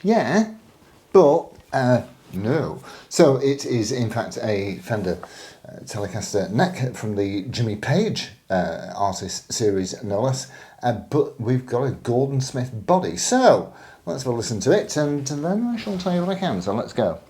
Yeah, but no. So it is in fact a Fender Telecaster neck from the Jimmy Page artist series, no less. But we've got a Gordon Smith body. So let's have a listen to it, and then I shall tell you what I can. So let's go.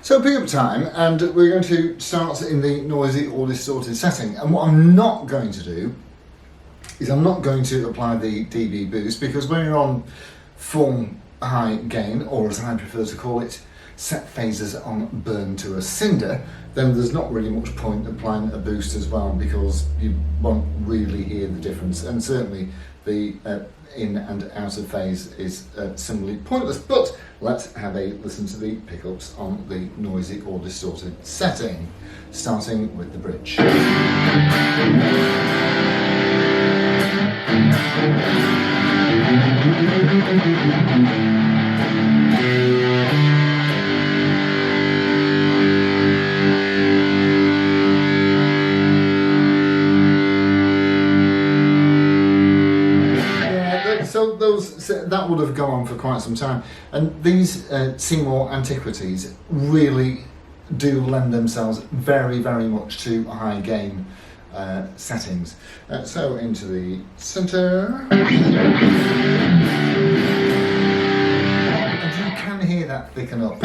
So pickup time, and we're going to start in the noisy or distorted setting. And what I'm not going to do is I'm not going to apply the dB boost, because when you're on form high gain, or as I prefer to call it, set phases on burn to a cinder, then there's not really much point applying a boost as well, because you won't really hear the difference, and certainly the in and out of phase is similarly pointless. But let's have a listen to the pickups on the noisy or distorted setting, starting with the bridge. so that would have gone on for quite some time, and these Seymour antiquities really do lend themselves very, very much to high gain settings. So into the centre, and you can hear that thicken up.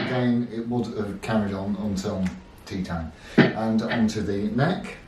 Again, it would have carried on until tea time. And onto the neck.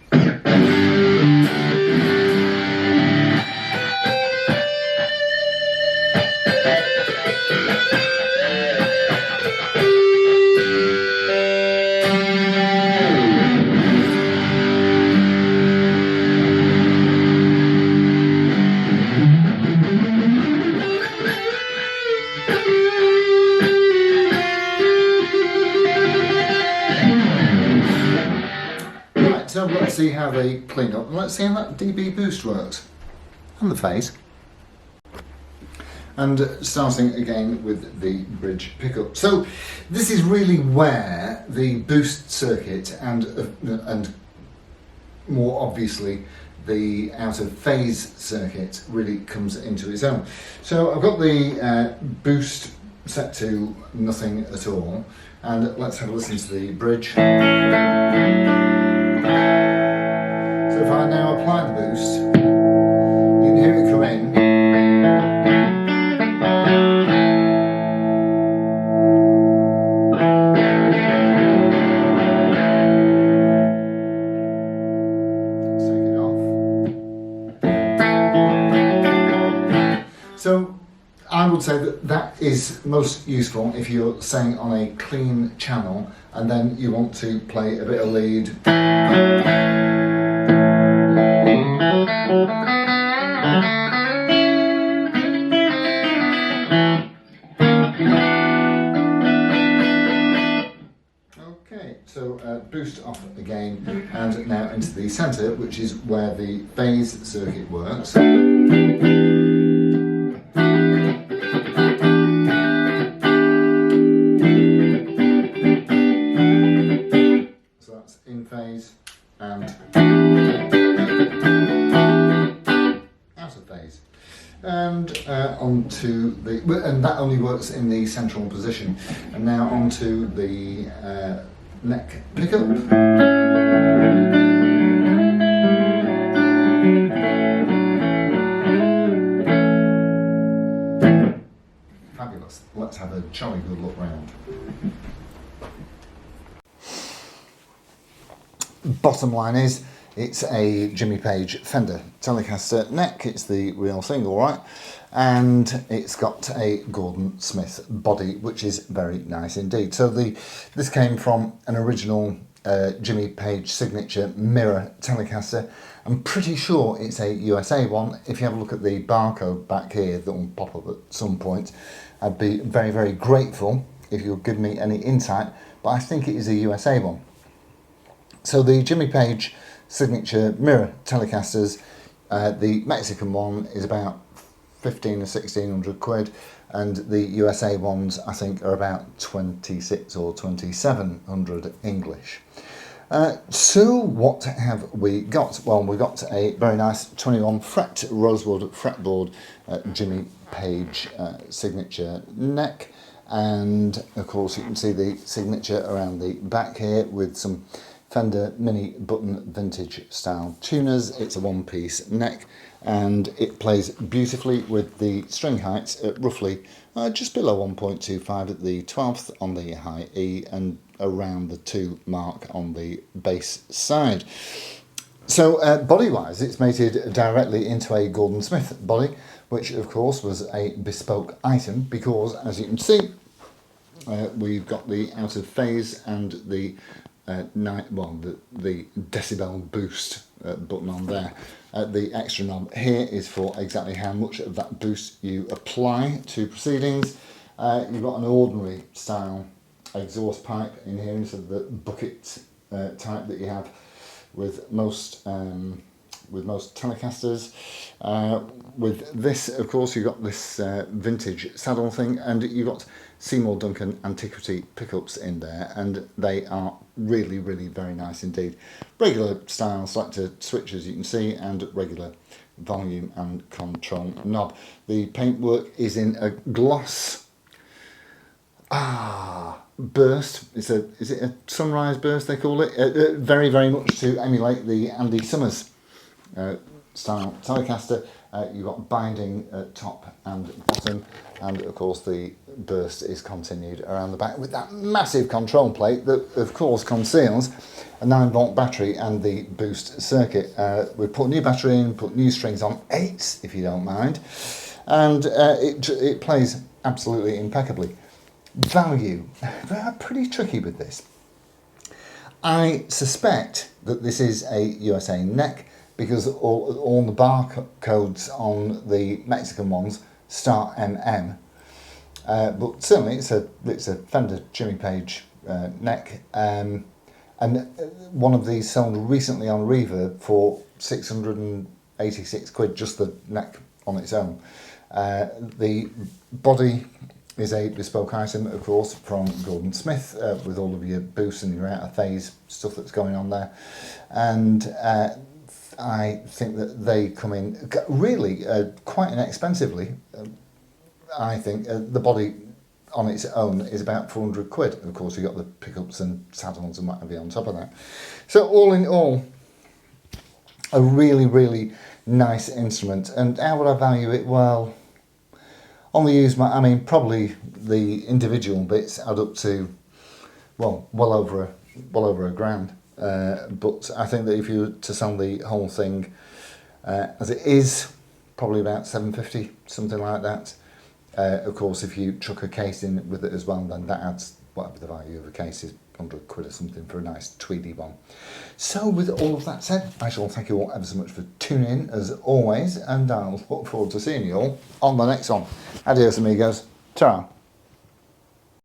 So let's see how they clean up, and let's see how that dB boost works, and the phase. And starting again with the bridge pickup. So this is really where the boost circuit and more obviously the out of phase circuit really comes into its own. So I've got the boost set to nothing at all, and let's have a listen to the bridge. So if I now apply the boost, you can hear it come in. Let's take it off. So I would say that is most useful if you're saying on a clean channel and then you want to play a bit of lead. Okay, so boost off again, and now into the centre, which is where the phase circuit works. So that's in phase and out of phase, and onto the, and that only works in the central position. And now onto the neck pickup. Fabulous. Let's have a jolly good look round. Bottom line is, it's a Jimmy Page Fender Telecaster neck. It's the real thing, all right, and it's got a Gordon Smith body, which is very nice indeed. So this came from an original Jimmy Page signature mirror Telecaster. I'm pretty sure it's a USA one. If you have a look at the barcode back here, that will pop up at some point. I'd be very, very grateful if you'll give me any insight, but I think it is a USA one. So the Jimmy Page signature mirror Telecasters, the Mexican one is about 15 or 1600 quid, and the USA ones I think are about 26 or 2700 English. So what have we got? Well, we got a very nice 21 fret rosewood fretboard Jimmy Page signature neck, and of course you can see the signature around the back here with some Fender mini button vintage style tuners. It's a one-piece neck, and it plays beautifully with the string heights at roughly just below 1.25 at the 12th on the high E and around the 2 mark on the bass side. So body-wise, it's mated directly into a Gordon Smith body, which of course was a bespoke item because, as you can see, we've got the out of phase and the the decibel boost button on there. The extra knob here is for exactly how much of that boost you apply to proceedings. You've got an ordinary style exhaust pipe in here instead of the bucket type that you have with most Telecasters. With this, of course, you've got this vintage saddle thing, and you've got Seymour Duncan antiquity pickups in there, and they are really, really very nice indeed. Regular style selector switches you can see, and regular volume and control knob. The paintwork is in a gloss burst. Is it a sunrise burst they call it? Very, very much to emulate the Andy Summers style Telecaster. You've got binding at top and bottom, and of course the burst is continued around the back with that massive control plate that of course conceals a 9-volt battery and the boost circuit. We put a new battery in, put new strings on, 8s if you don't mind, and it plays absolutely impeccably. Value, they're pretty tricky with this. I suspect that this is a USA neck, because all the barcodes on the Mexican ones start MM, but certainly it's a Fender Jimmy Page neck, and one of these sold recently on Reverb for 686 quid, just the neck on its own. The body is a bespoke item, of course, from Gordon Smith, with all of your boosts and your out of phase stuff that's going on there, and I think that they come in really quite inexpensively. I think the body on its own is about 400 quid. Of course, you've got the pickups and saddles and what have you on top of that. So all in all, a really, really nice instrument. And how would I value it? Well, on the used, I mean, probably the individual bits add up to, well over a grand. But I think that if you were to sell the whole thing as it is, probably about 750, something like that. Of course, if you chuck a case in with it as well, then that adds whatever the value of a case is, 100 quid or something for a nice tweedy one. So with all of that said, I shall thank you all ever so much for tuning in as always, and I'll look forward to seeing you all on the next one. Adios amigos. Ta-ra.